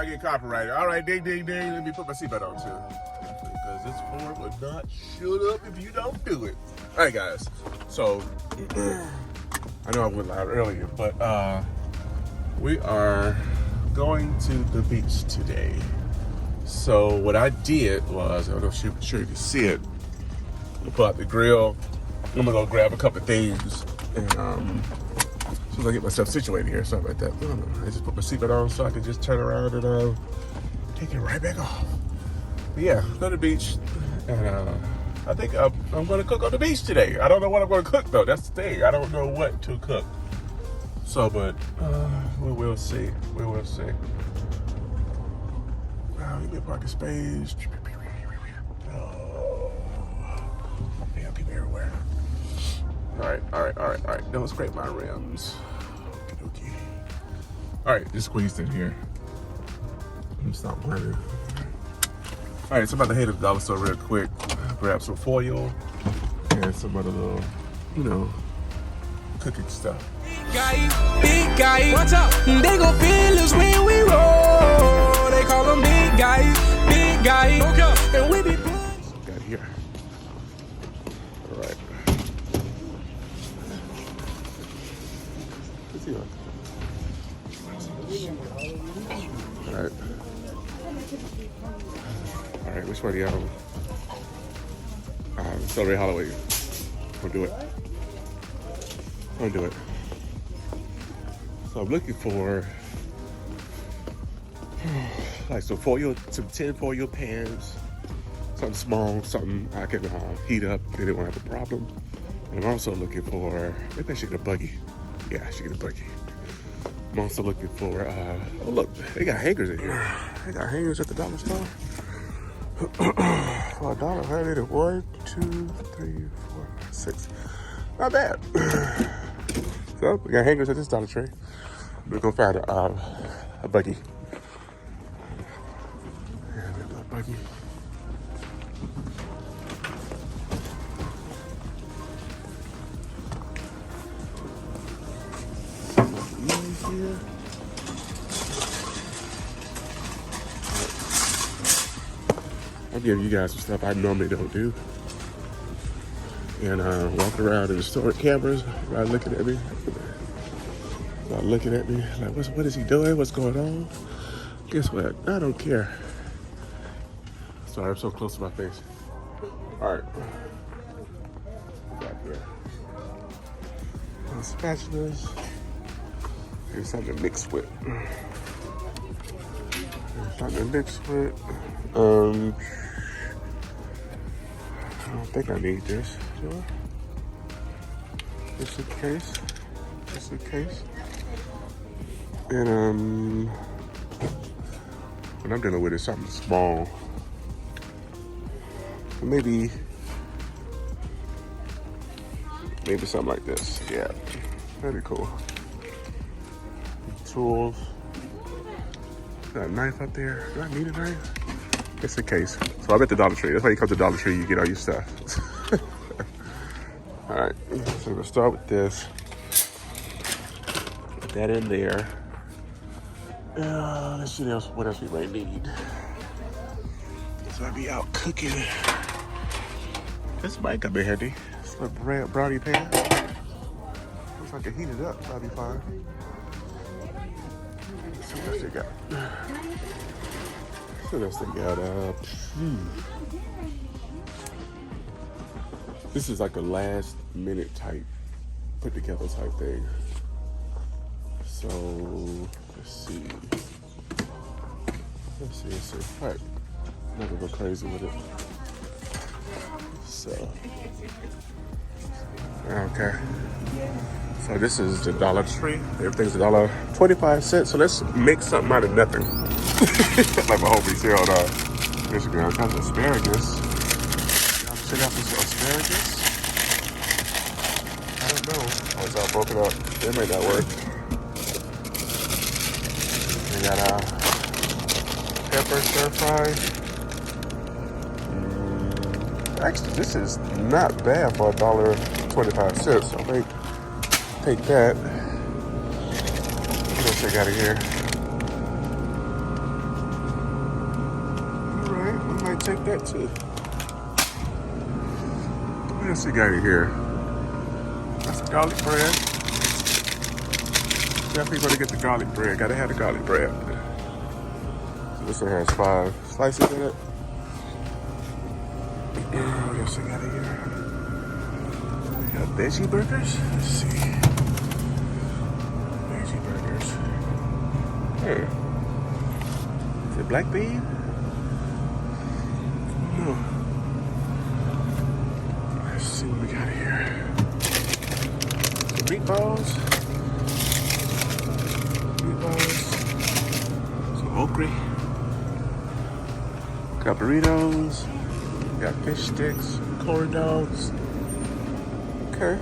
I get copyrighted. All right, ding, ding, ding. Let me put my seatbelt on too, because this Ford would not shut up if you don't do it. All right, guys. So I know I went loud earlier, but we are going to the beach today. So what I did was, I'm not sure you can see it. I pull out the grill. I'm gonna go grab a couple of things, and as soon as I get myself situated here, something like that. I just put my seatbelt on so I can just turn around and take it right back off. But yeah, go to the beach, and I think I'm gonna cook on the beach today. I don't know what I'm gonna cook though. That's the thing. I don't know what to cook. So, but we will see. We will see. Give me a parking space. Oh, damn, people everywhere. All right. Don't scrape my rims. Okay. All right, just squeezed in here. Let me stop running. All right, so I'm about to head to the dollar store real quick. Grab some foil and some other little, cooking stuff. Big guy, watch out. They gon' feel us when we roll. They call them big guy. Okay. And we be got here. All right. Let's see. All right, which one do y'all? Celery Halloween. We'll do it. I'll do it. So I'm looking for like some 10 foil pans, something small, something I can heat up and it won't have a problem. And I'm also looking for, maybe I should get a buggy. Yeah, I should get a buggy. I'm also looking for, oh look, they got hangers in here. They got hangers at the dollar store. For $1, I needed 1, 2, 3, 4, 6. Not bad. So we got hangers at this Dollar Tree. We're gonna find a buggy. Yeah, a buggy. Easier. I'll give you guys some stuff I normally don't do. And walk around in the store with cameras, right looking at me. Looking at me like, what is he doing? What's going on? Guess what? I don't care. Sorry, I'm so close to my face. All right. Back here. Spatulas. Here's something to mix with. I don't think I need this. Just in case. And what I'm dealing with is something small. Maybe something like this. Yeah, that'd be cool. Tools. Got a knife up there. Do I need a knife? Just in case. So I'm at the Dollar Tree. That's why you come to Dollar Tree, you get all your stuff. All right, so we'll start with this. Put that in there. Let's see what else we might need. So I'll be out cooking. This might come in handy. It's a brownie pan. Looks like I can heat it up. That'll be fine. Let's see what else they got. What else they got? This is like a last minute type, put together type thing. So let's see. All right, not gonna go crazy with it. So okay. So this is the Dollar Tree. Everything's $1.25. So let's make something out of nothing. Like my homies here on Instagram. Got asparagus. Y'all check out this asparagus. I don't know. Oh, it's all broken up. It may not work. We got pepper stir fry. Actually, this is not bad for $1.25. So I may take that. What else I got in here? take that too. What else we got in here? Got some garlic bread. Definitely gonna get the garlic bread. Gotta have the garlic bread. So this one has 5 slices in it. And what else we got in here? We got veggie burgers. Let's see. Veggie burgers. Hey. Is it black bean? No. Let's see what we got here. Some meatballs. Some okra. Got burritos. Got fish sticks. Corn dogs. Okay.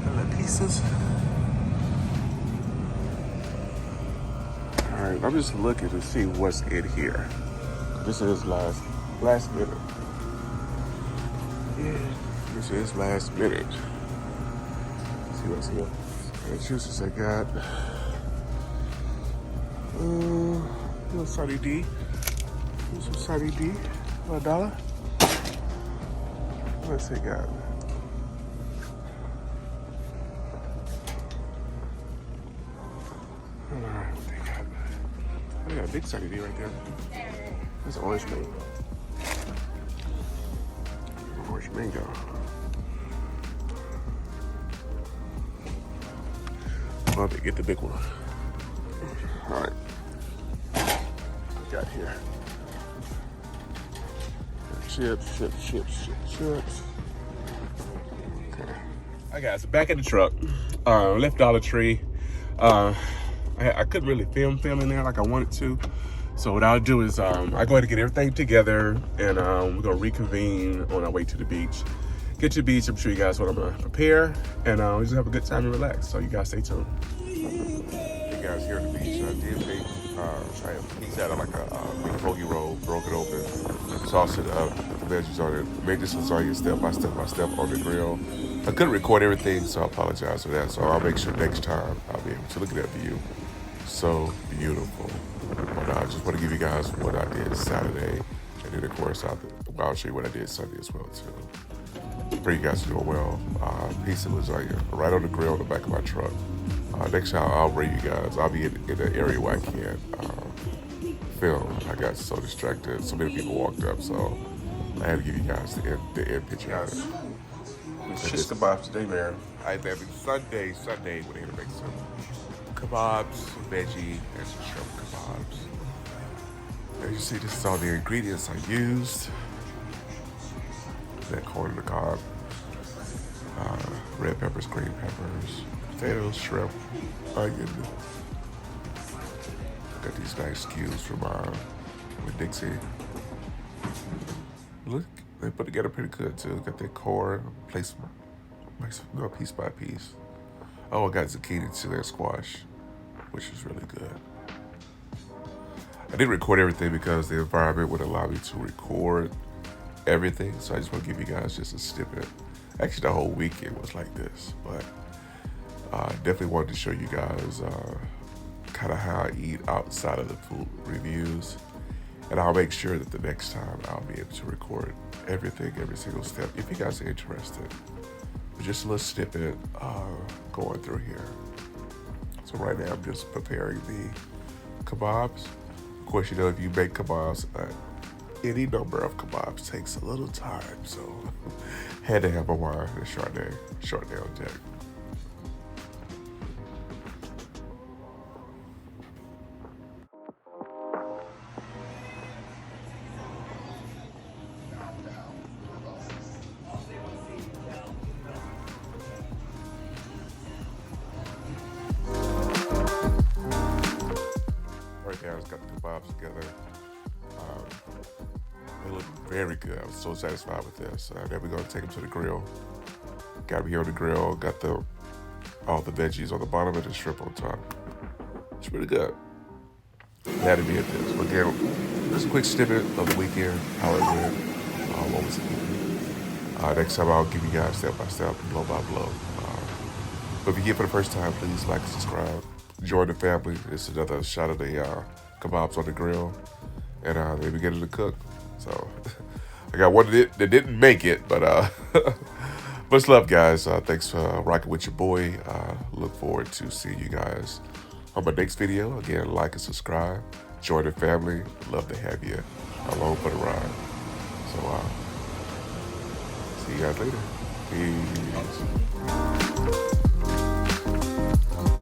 Little pieces. Alright, I'm just looking to see what's in here. This is last minute. Yeah, this is last minute. Let's see what's here. The juices I got. Little Sunny D. Here's some Sunny D. $1. What's they got? Alright, what they got? They got a big Sunny D right there. That's orange mango. Orange mango. Well, they get the big one. Alright. Got here. Chips. Okay. Alright guys, back at the truck. Left Dollar Tree. I couldn't really film in there like I wanted to. So what I'll do is I go ahead and get everything together, and we're gonna reconvene on our way to the beach. Get to the beach, I'm sure you guys what I'm gonna prepare, and we just have a good time and relax. So you guys stay tuned. Hey guys, here at the beach, I did make I have pizza out of like a big hoagie roll, broke it open, sauced it up, put the veggies on it, made this lasagna step by step on the grill. I couldn't record everything, so I apologize for that. So I'll make sure next time I'll be able to look at that view. So beautiful. But I just want to give you guys what I did Saturday, and then of course I'll show you what I did Sunday as well too. Pray you guys are doing well. Pizza lasagna right on the grill in the back of my truck. Next time I'll bring you guys. I'll be in the area where I can't film. I got so distracted. So many people walked up, so I had to give you guys the end picture. Guys, Lasagna Kabobs today, man. I'm having Sunday when they're gonna make some kebabs, veggie, and some shrimp kebabs. As you see, this is all the ingredients I used. That corn on the cob, red peppers, green peppers, potatoes, shrimp, onion. Got these nice cubes from with Dixie. Look, they put together pretty good too. Got their corn, place go piece by piece. Oh, I got zucchini too and squash, which is really good. I didn't record everything because the environment would allow me to record everything, so I just want to give you guys just a snippet. Actually, the whole weekend was like this, but definitely wanted to show you guys kind of how I eat outside of the food reviews, and I'll make sure that the next time I'll be able to record everything, every single step, if you guys are interested. But just a little snippet going through here. So right now I'm just preparing the kebabs. Of course, you know, if you make kebabs, any number of kebabs takes a little time, so had to have my wine and Chardonnay on deck. Right now, it's got the kebabs together. They look very good. I was so satisfied with this. Then we're gonna take them to the grill. Got them here on the grill. Got all the veggies on the bottom and the shrimp on top. It's really good. Glad to be at this. But again, just a quick snippet of the weekend, how it went, what was it. Next time I'll give you guys step by step, blow by blow. But if you're here for the first time, please like and subscribe. join the family. It's another shot of the kebabs on the grill, and they beginning to cook. So I got one that didn't make it, but much love, guys. Thanks for rocking with your boy. Look forward to seeing you guys on my next video. Again, like and subscribe. Join the family. Love to have you along for the ride. So see you guys later. Peace.